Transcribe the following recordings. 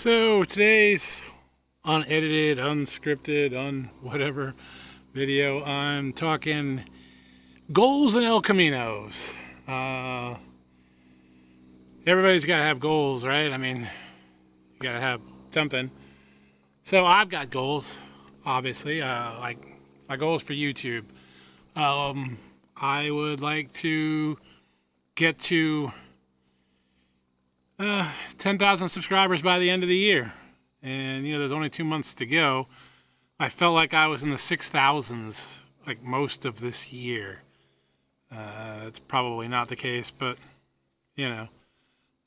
So today's unedited, unscripted, whatever video, I'm talking goals in El Caminos. Everybody's got to have goals, right? I mean, you got to have something. So I've got goals, obviously, like my goals for YouTube. I would like to get to 10,000 subscribers by the end of the year. And, there's only 2 months to go. I felt like I was in the 6,000s like most of this year. It's probably not the case, but,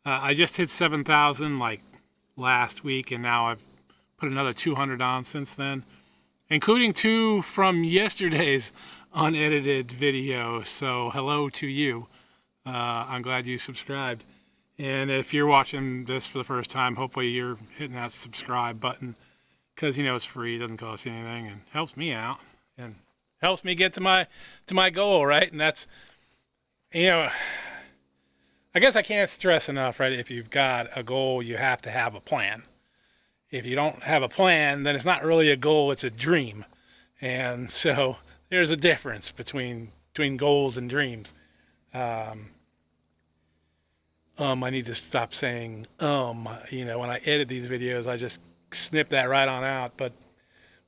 I just hit 7,000 like last week, and now I've put another 200 on since then, including 2 from yesterday's unedited video. So hello to you. I'm glad you subscribed. And if you're watching this for the first time, hopefully you're hitting that subscribe button because, it's free, it doesn't cost you anything, and helps me out and helps me get to my goal, right? And that's, I guess I can't stress enough, right? If you've got a goal, you have to have a plan. If you don't have a plan, then it's not really a goal, it's a dream. And so there's a difference between goals and dreams. I need to stop saying, when I edit these videos, I just snip that right on out. But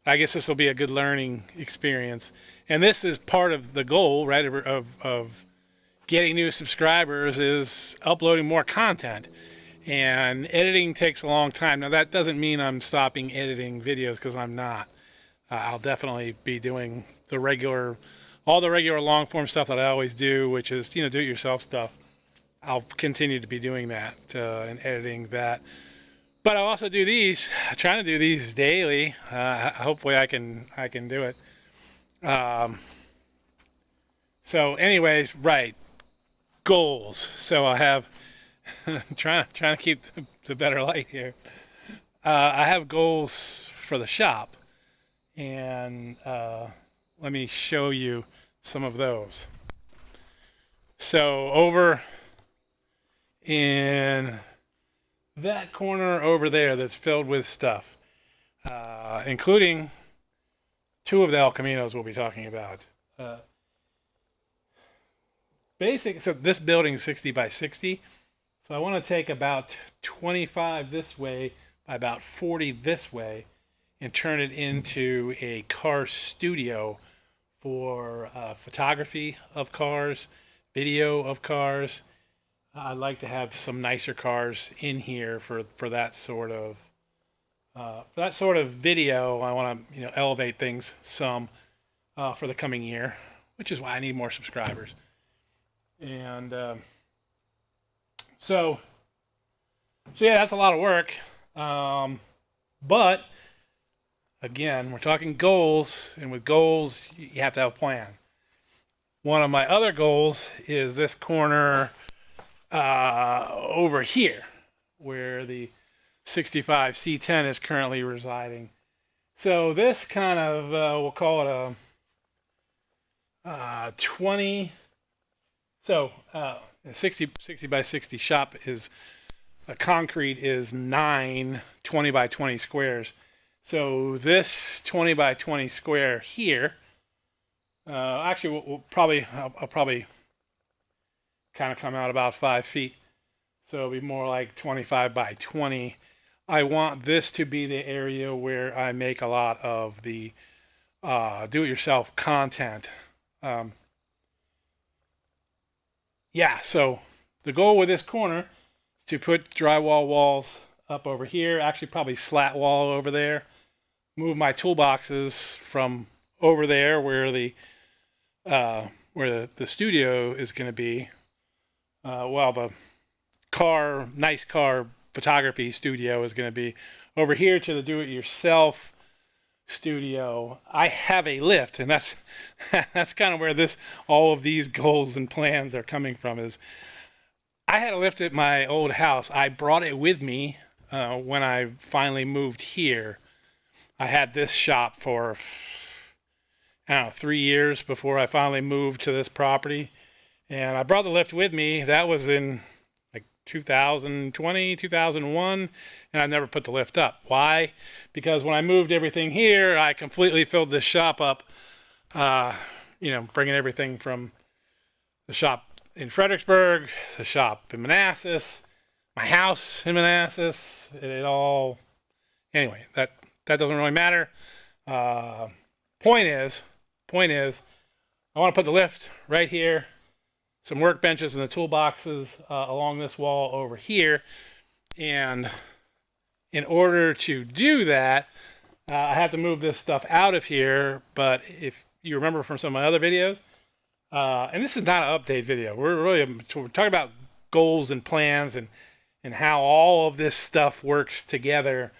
I guess this will be a good learning experience. And this is part of the goal, right, of getting new subscribers is uploading more content. And editing takes a long time. Now, that doesn't mean I'm stopping editing videos, because I'm not. I'll definitely be doing all the regular long-form stuff that I always do, which is, do-it-yourself stuff. I'll continue to be doing that and editing that. But I'll also do these, trying to do these daily. Hopefully I can do it. So anyways, right, goals. So I have, trying to keep the better light here. I have goals for the shop. And let me show you some of those. So over in that corner over there that's filled with stuff, including 2 of the El Caminos we'll be talking about. So this building is 60 by 60. So I want to take about 25 this way by about 40 this way and turn it into a car studio for photography of cars, video of cars. I'd like to have some nicer cars in here for that sort of video. I want to elevate things some for the coming year, which is why I need more subscribers. And so yeah, that's a lot of work. But again, we're talking goals, and with goals, you have to have a plan. One of my other goals is this corner over here, where the 65 C10 is currently residing. So this kind of, we'll call it a 20, so 60 by 60 shop is, concrete is 9 20 by 20 squares. So this 20 by 20 square here, actually I'll probably kind of come out about 5 feet. So it'll be more like 25 by 20. I want this to be the area where I make a lot of the do-it-yourself content. Yeah, so the goal with this corner is to put drywall walls up over here, actually probably slat wall over there, move my toolboxes from over there where the studio is going to be, the nice car photography studio is going to be over here to the do-it-yourself studio. I have a lift, and that's kind of where all of these goals and plans are coming from. Is I had a lift at my old house. I brought it with me when I finally moved here. I had this shop for 3 years before I finally moved to this property, and I brought the lift with me. That was in 2020, 2001, and I've never put the lift up. Why? Because when I moved everything here, I completely filled this shop up, you know, bringing everything from the shop in Fredericksburg, the shop in Manassas, my house in Manassas, it all, anyway, that doesn't really matter. Point is, I want to put the lift right here, some workbenches and the toolboxes along this wall over here. And in order to do that, I have to move this stuff out of here. But if you remember from some of my other videos, and this is not an update video, we're talking about goals and plans and how all of this stuff works together,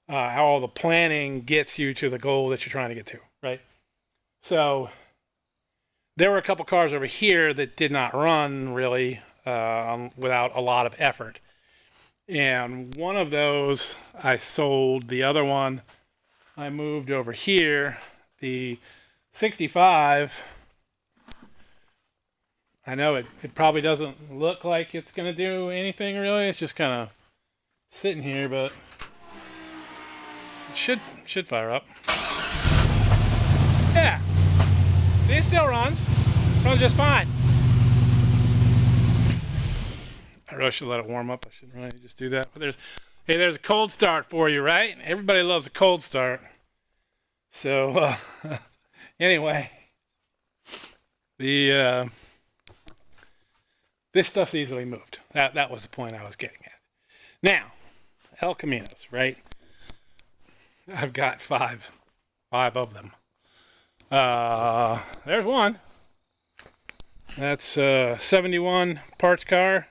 how all the planning gets you to the goal that you're trying to get to, right? So there were a couple cars over here that did not run really without a lot of effort. And one of those I sold. The other one I moved over here. The 65, I know it probably doesn't look like it's going to do anything really. It's just kind of sitting here, but it should fire up. Yeah. See, it still runs. Runs just fine. I really should let it warm up. I shouldn't really just do that. But there's a cold start for you, right? Everybody loves a cold start. So anyway, this stuff's easily moved. That was the point I was getting at. Now, El Caminos, right? I've got five of them. There's one. That's a 71 parts car.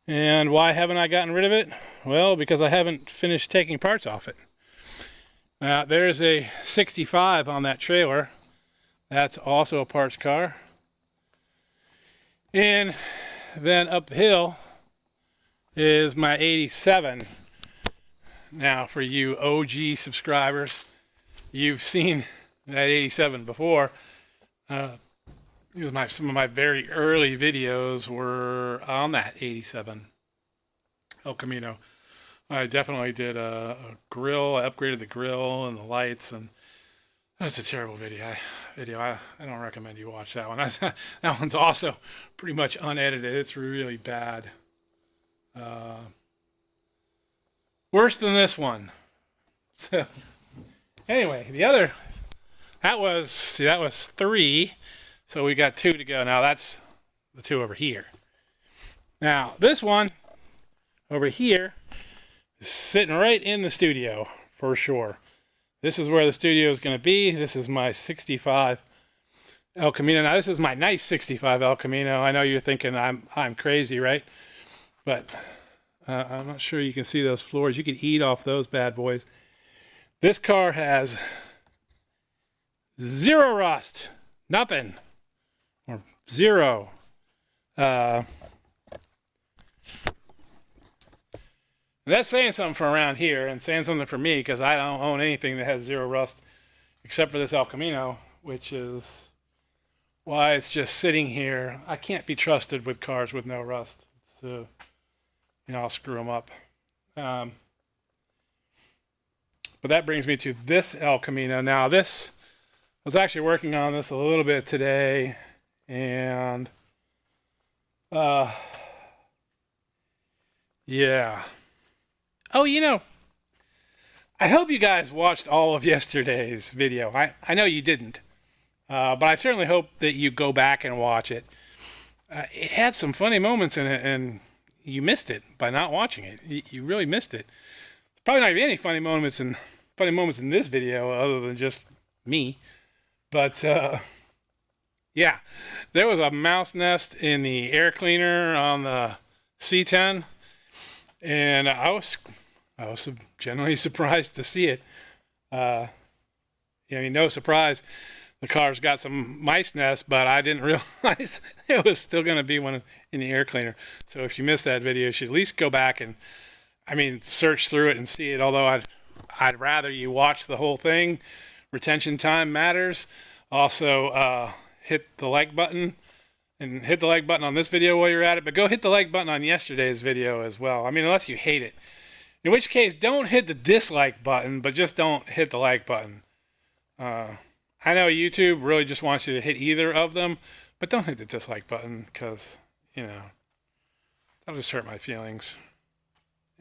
And why haven't I gotten rid of it? Well, because I haven't finished taking parts off it. There's a 65 on that trailer. That's also a parts car. And then up the hill is my 87. Now, for you OG subscribers, you've seen that 87 before. Some of my very early videos were on that 87 El Camino. I definitely did a grill. I upgraded the grill and the lights, and that's a terrible video. I don't recommend you watch that one. That one's also pretty much unedited. It's really bad. Worse than this one. So anyway, the other, that was 3. So we got 2 to go. Now that's the 2 over here. Now this one over here is sitting right in the studio for sure. This is where the studio is going to be. This is my 65 El Camino. Now this is my nice 65 El Camino. I know you're thinking I'm crazy, right? But I'm not sure you can see those floors. You could eat off those bad boys. This car has 0 rust. Nothing. Or 0. That's saying something for around here and saying something for me, because I don't own anything that has 0 rust except for this El Camino, which is why it's just sitting here. I can't be trusted with cars with no rust. So, you know, I'll screw them up. But that brings me to this El Camino. Now this, I was actually working on this a little bit today, and yeah. Oh, you know, I hope you guys watched all of yesterday's video. I know you didn't, but I certainly hope that you go back and watch it. It had some funny moments in it, and you missed it by not watching it. You really missed it. Probably not even any funny moments in this video other than just me. But yeah, there was a mouse nest in the air cleaner on the C10, and I was genuinely surprised to see it. I mean, no surprise, the car's got some mice nests, but I didn't realize it was still going to be one in the air cleaner. So if you missed that video, you should at least go back and, I mean, search through it and see it. Although I'd rather you watch the whole thing. Retention time matters. Also, hit the like button And hit the like button on this video while you're at it, but go hit the like button on yesterday's video as well. I mean, unless you hate it. In which case, don't hit the dislike button, but just don't hit the like button. I know YouTube really just wants you to hit either of them, but don't hit the dislike button because, you know, that'll just hurt my feelings.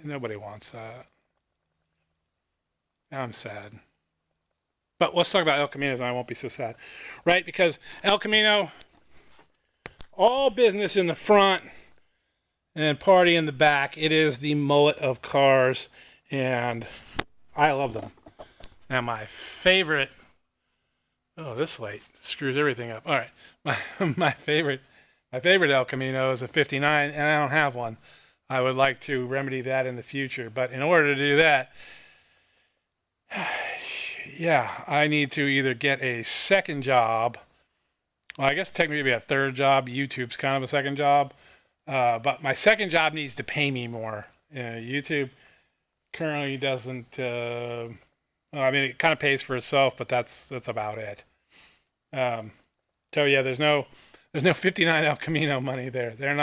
Nobody wants that. Now I'm sad. But let's talk about El Camino and I won't be so sad. Right? Because El Camino, all business in the front and party in the back. It is the mullet of cars, and I love them. Now my favorite, oh, this light screws everything up. All right, my favorite El Camino is a 59, and I don't have one. I would like to remedy that in the future, but in order to do that, yeah, I need to either get a second job. Well, I guess technically it'd be a third job. YouTube's kind of a second job. But my second job needs to pay me more. YouTube currently doesn't, well, I mean, it kind of pays for itself, but that's about it. So yeah, there's no 59 El Camino money there. They're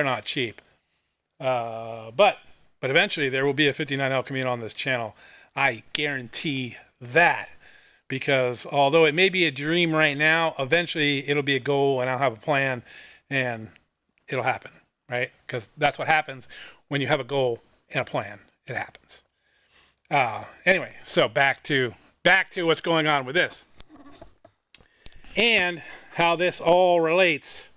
not cheap. But eventually there will be a 59 El Camino on this channel. I guarantee that, because although it may be a dream right now, eventually it'll be a goal and I'll have a plan and it'll happen. Right? Because that's what happens when you have a goal and a plan. It happens. Anyway, so back to what's going on with this. And how this all relates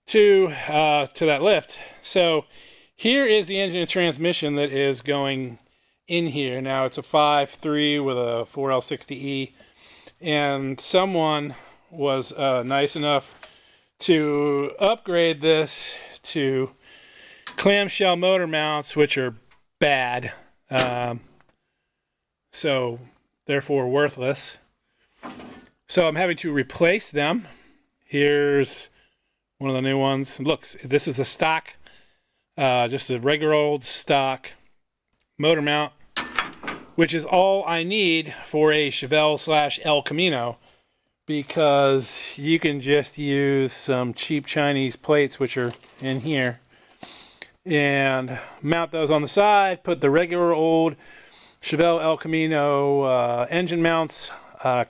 to that lift. So here is the engine and transmission that is going in here. Now it's a 5.3 with a 4L60E. And someone was nice enough to upgrade this to clamshell motor mounts, which are bad, so therefore worthless. So I'm having to replace them. Here's one of the new ones. Look, this is a stock, just a regular old stock motor mount, which is all I need for a Chevelle / El Camino, because you can just use some cheap Chinese plates, which are in here, and mount those on the side, put the regular old Chevelle El Camino engine mounts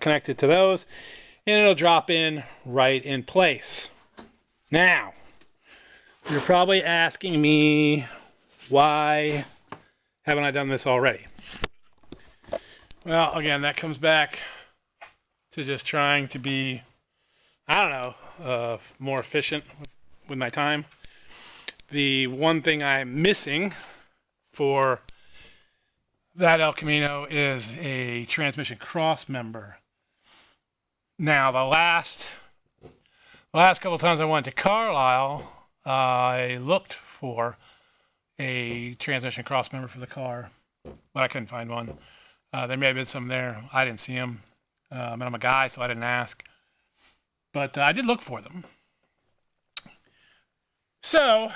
connected to those, and it'll drop in right in place. Now, you're probably asking me, why haven't I done this already? Well, again, that comes back to just trying to be, I don't know, more efficient with my time. The one thing I'm missing for that El Camino is a transmission cross member. Now, the last couple of times I went to Carlisle, I looked for a transmission cross member for the car, but I couldn't find one. There may have been some there. I didn't see them. And I'm a guy, so I didn't ask. But I did look for them. So,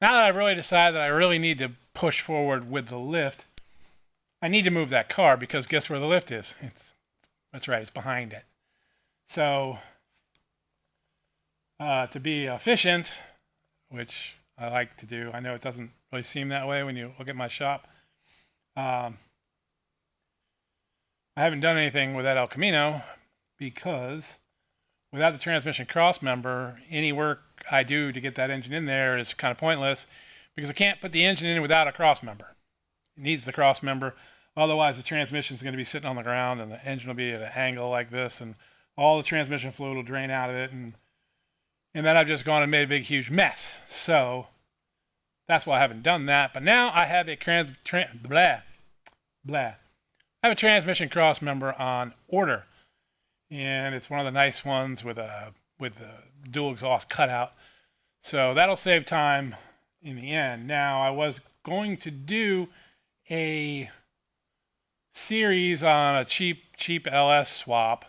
now that I've really decided that I really need to push forward with the lift, I need to move that car, because guess where the lift is? That's right, it's behind it. So, to be efficient, which I like to do, I know it doesn't really seem that way when you look at my shop, I haven't done anything with that El Camino, because without the transmission cross member, any work I do to get that engine in there is kind of pointless, because I can't put the engine in without a cross member. It needs the cross member. Otherwise, the transmission is going to be sitting on the ground and the engine will be at an angle like this, and all the transmission fluid will drain out of it. And then I've just gone and made a big, huge mess. So that's why I haven't done that. But now I have a I have a transmission cross member on order, and it's one of the nice ones with the dual exhaust cutout. So that'll save time in the end. Now, I was going to do a series on a cheap LS swap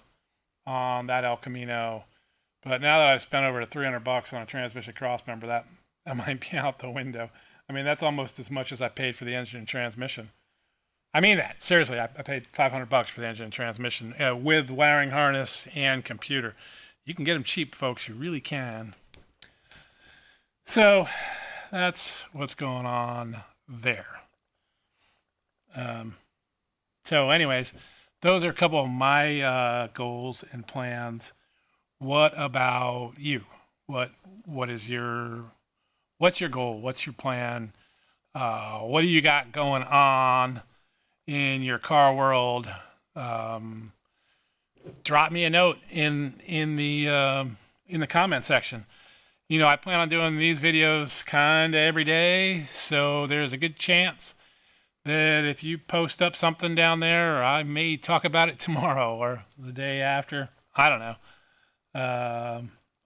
on that El Camino, but now that I've spent over $300 on a transmission cross member, that might be out the window. I mean, that's almost as much as I paid for the engine and transmission. I mean that, seriously, I paid $500 for the engine and transmission with wiring harness and computer. You can get them cheap, folks. You really can. So that's what's going on there. So anyways, those are a couple of my goals and plans. What about you? What's your goal? What's your plan? What do you got going on in your car world? Drop me a note in the comment section. You know, I plan on doing these videos kind of every day, so there's a good chance that if you post up something down there, I may talk about it tomorrow or the day after. I don't know.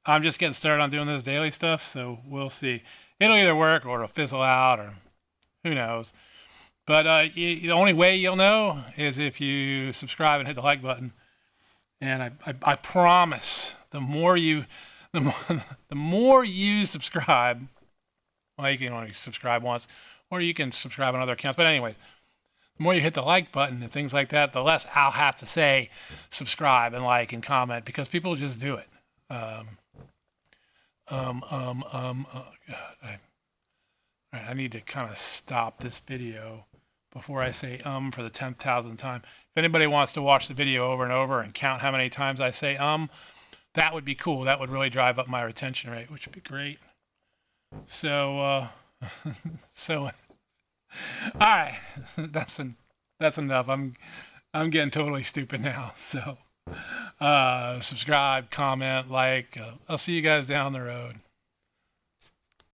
I'm just getting started on doing this daily stuff, so we'll see. It'll either work or it'll fizzle out, or who knows. But the only way you'll know is if you subscribe and hit the like button. And I promise, the more you subscribe, well, you can only subscribe once, or you can subscribe on other accounts. But anyway, the more you hit the like button and things like that, the less I'll have to say subscribe and like and comment, because people just do it. I need to kind of stop this video before I say for the 10,000th time. If anybody wants to watch the video over and over and count how many times I say that would be cool. That would really drive up my retention rate, which would be great. So, all right, that's enough. I'm getting totally stupid now. So, subscribe, comment, like. I'll see you guys down the road.